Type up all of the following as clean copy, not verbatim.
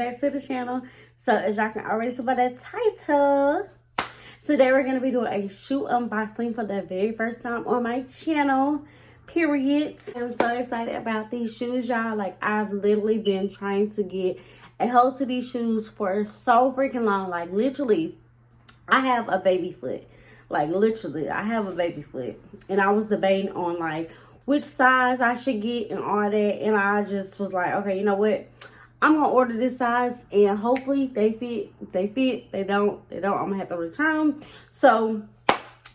back to the channel. So as y'all can already tell by that title, today we're going to be doing a shoe unboxing for the very first time on my channel, period. I'm so excited about these shoes, y'all. Like, I've literally been trying to get a hold to these shoes for so freaking long. Like, literally, I have a baby foot. Like, literally, I have a baby foot. And I was debating on, like, which size I should get and all that. And I just was like, okay, you know what? I'm going to order this size. And hopefully they fit. If they fit, they don't. I'm going to have to return them. So,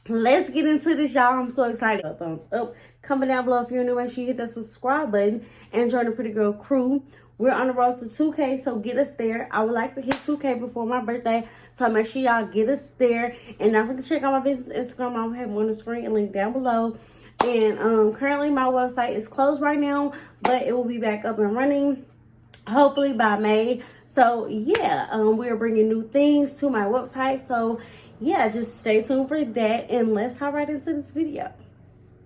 let's get into this, y'all. I'm so excited. Thumbs up. Comment down below if you're new. Make sure you hit that subscribe button and join the Pretty Girl crew. We're on the road to 2K, so get us there. I would like to hit 2K before my birthday, so make sure y'all get us there. And don't forget to check out my business Instagram. I'll have one on the screen and link down below. And currently my website is closed right now, but it will be back up and running hopefully by May. So yeah, we are bringing new things to my website. So yeah, just stay tuned for that, and let's hop right into this video.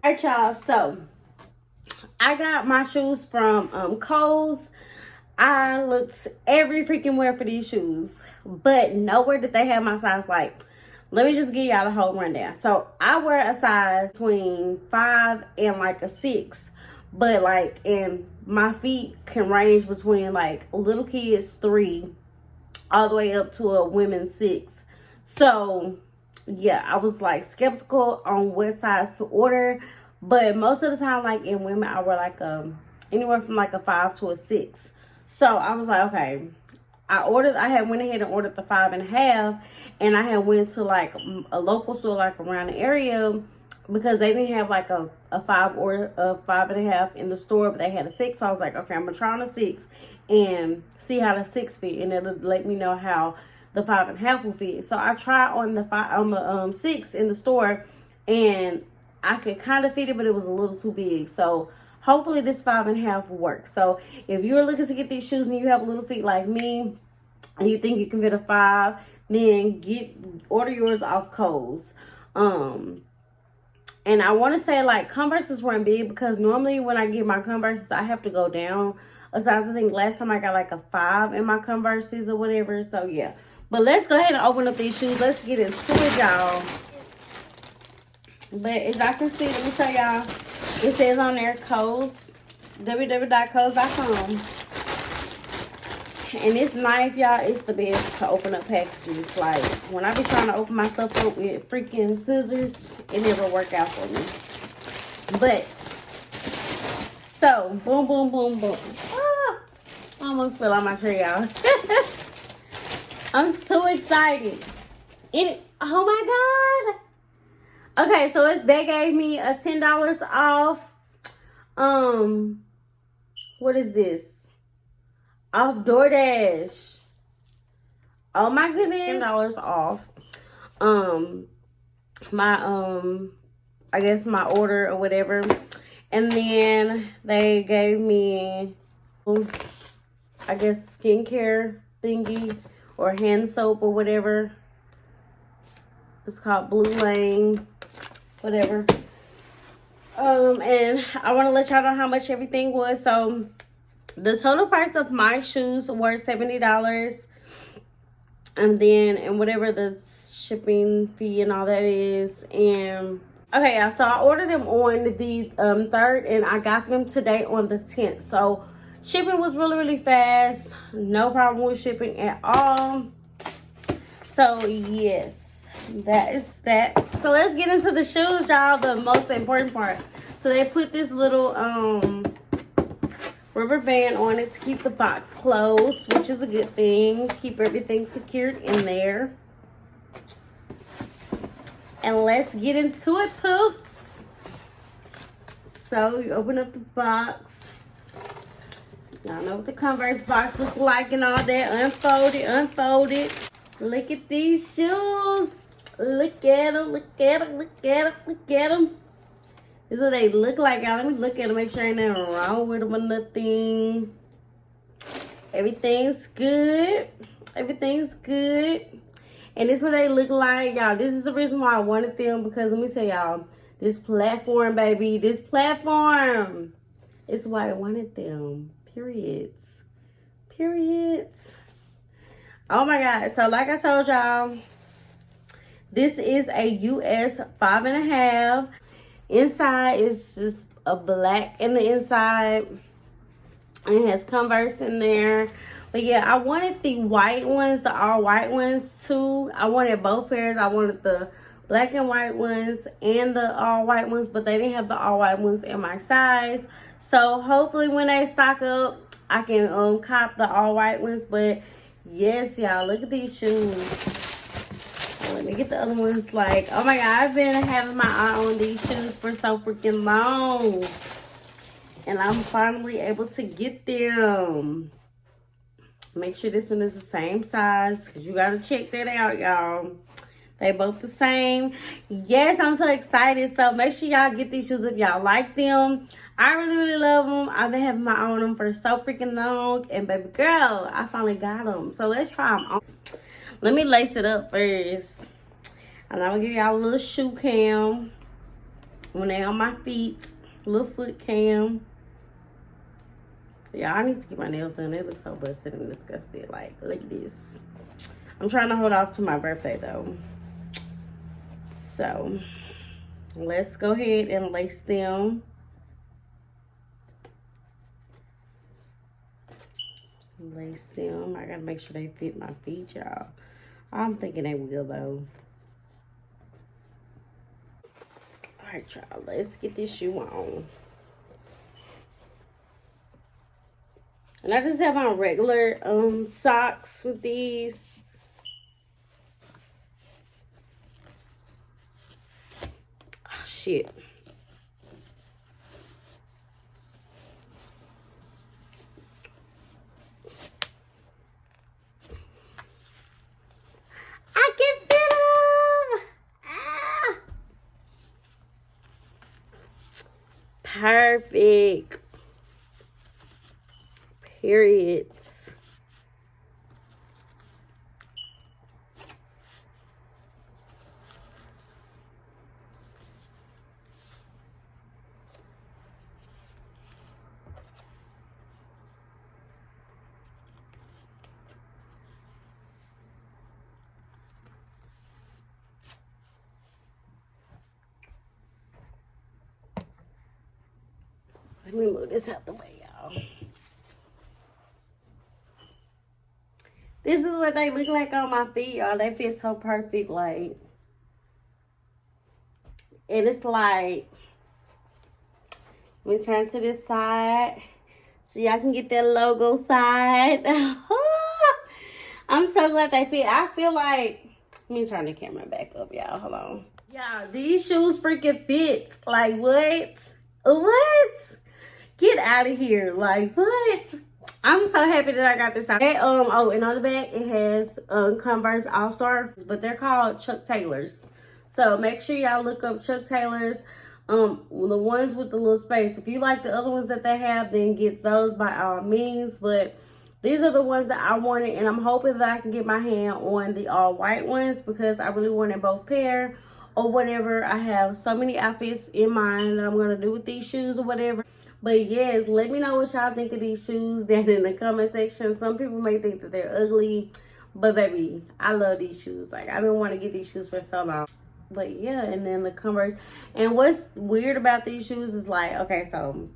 All right, y'all. So I got my shoes from Kohl's. I looked every freaking where for these shoes, but nowhere did they have my size. Like, let me just give y'all the whole rundown. So I wear a size between 5 and like a 6, but like, and my feet can range between like little kids 3 all the way up to a women's 6. So yeah, I was like skeptical on what size to order, but most of the time, like in women, I wear like anywhere from like a 5 to a 6. So I was like, okay, I had went ahead and ordered the 5.5, and I had went to like a local store like around the area because they didn't have like a 5 or a 5.5 in the store, but they had a 6. So I was like, okay, I'm gonna try on a 6 and see how the 6 fit, and it'll let me know how the 5.5 will fit. So I tried on the 6 in the store, and I could kind of fit it, but it was a little too big. So hopefully this 5.5 will work. So if you're looking to get these shoes and you have little feet like me, and you think you can fit a 5, then order yours off Kohl's. And I want to say like Converses weren't big, because normally when I get my Converses, I have to go down a size. I think last time I got like a 5 in my Converses or whatever. So yeah, but let's go ahead and open up these shoes. Let's get into it, y'all. But as y'all can see, let me tell y'all, it says on there Kohl's, www.kohls.com. And this knife, y'all, is the best to open up packages. Like, when I be trying to open my stuff up with freaking scissors, it never work out for me. But, so, boom, boom, boom, boom. Ah, I almost fell on my tree, y'all. I'm so excited. Oh my God. Okay, so they gave me a $10 off. What is this? Off DoorDash. Oh my goodness. $10 off. I guess my order or whatever. And then they gave me, I guess, skincare thingy or hand soap or whatever. It's called Blue Lane, whatever. And I want to let y'all know how much everything was. So the total price of my shoes were $70, and whatever the shipping fee and all that is. And okay, y'all, so I ordered them on the 3rd, and I got them today on the 10th. So shipping was really fast. No problem with shipping at all. So yes, that is that. So let's get into the shoes, y'all, the most important part. So they put this little rubber band on it to keep the box closed, which is a good thing. Keep everything secured in there. And let's get into it, poops. So you open up the box. Y'all know what the Converse box looks like and all that. Unfold it. Look at these shoes. Look at them, look at them, look at them, look at them. This is what they look like, y'all. Let me look at them, make sure ain't nothing wrong with them or nothing. Everything's good. Everything's good. And this is what they look like, y'all. This is the reason why I wanted them, because let me tell y'all, this platform, baby, this platform is why I wanted them. Periods. Periods. Oh my God. So like I told y'all, this is a US 5.5. Inside is just a black in the inside. And it has Converse in there. But yeah, I wanted the white ones, the all white ones too. I wanted both pairs. I wanted the black and white ones and the all white ones, but they didn't have the all white ones in my size. So hopefully when they stock up, I can cop the all white ones. But yes, y'all, look at these shoes. Let me get the other ones. Like, oh my God, I've been having my eye on these shoes for so freaking long. And I'm finally able to get them. Make sure this one is the same size, because you got to check that out, y'all. They both the same. Yes, I'm so excited. So make sure y'all get these shoes if y'all like them. I really, really love them. I've been having my eye on them for so freaking long. And baby girl, I finally got them. So let's try them on. Let me lace it up first. And I'm going to give y'all a little shoe cam when they on my feet. A little foot cam. Yeah, I need to get my nails done. They look so busted and disgusted. Like, look at this. I'm trying to hold off to my birthday, though. So, let's go ahead and lace them. Lace them. I gotta make sure they fit my feet, y'all. I'm thinking they will, though. Alright, y'all. Let's get this shoe on. And I just have on regular socks with these. Oh, shit. I can fit them. Ah. Perfect. Periods. Let me move this out the way, y'all. This is what they look like on my feet, y'all. They fit so perfect, like. And it's like, let me turn to this side so y'all can get that logo side. I'm so glad they fit. I feel like, let me turn the camera back up, y'all. Hold on. Y'all, these shoes freaking fit. Like, what? What? Get out of here. Like, what? I'm so happy that I got this out. They, oh, and on the back, it has Converse All-Star, but they're called Chuck Taylors. So make sure y'all look up Chuck Taylors, the ones with the little space. If you like the other ones that they have, then get those by all means. But these are the ones that I wanted, and I'm hoping that I can get my hand on the all white ones because I really wanted both pair or whatever. I have so many outfits in mind that I'm going to do with these shoes or whatever. But yes, let me know what y'all think of these shoes down in the comment section. Some people may think that they're ugly, but baby, I love these shoes. Like, I've been wanting to get these shoes for so long. But yeah, and then the Converse. And what's weird about these shoes is like, okay, so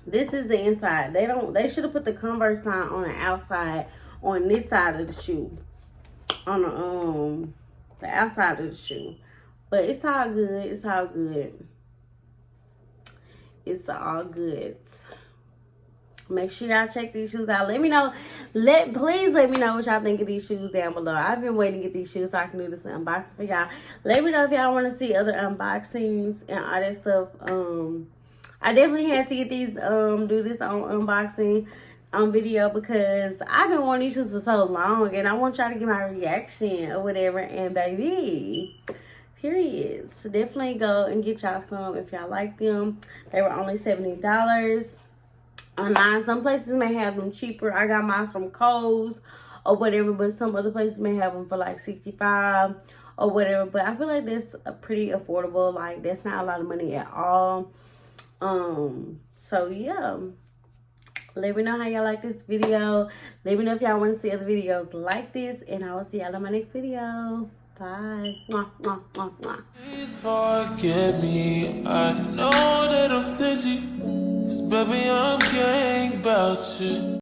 this is the inside. They should have put the Converse sign on the outside on this side of the shoe. On the outside of the shoe. But it's all good. It's all good. It's all good. Make sure y'all check these shoes out. Let me know. Please let me know what y'all think of these shoes down below. I've been waiting to get these shoes so I can do this unboxing for y'all. Let me know if y'all want to see other unboxings and all that stuff. I definitely had to get these do this on unboxing video because I've been wanting these shoes for so long and I want y'all to get my reaction or whatever. And baby, period. So definitely go and get y'all some if y'all like them. They were only $70 online. Some places may have them cheaper. I got mine from Kohl's or whatever, but some other places may have them for like $65 or whatever. But I feel like that's a pretty affordable. Like, that's not a lot of money at all. So yeah, Let me know how y'all like this video. Let me know if y'all want to see other videos like this. And I will see y'all in my next video. Bye. Mwah, mwah, mwah, mwah. Please forgive me. I know that I'm stingy. 'Cause baby, I'm caring about you.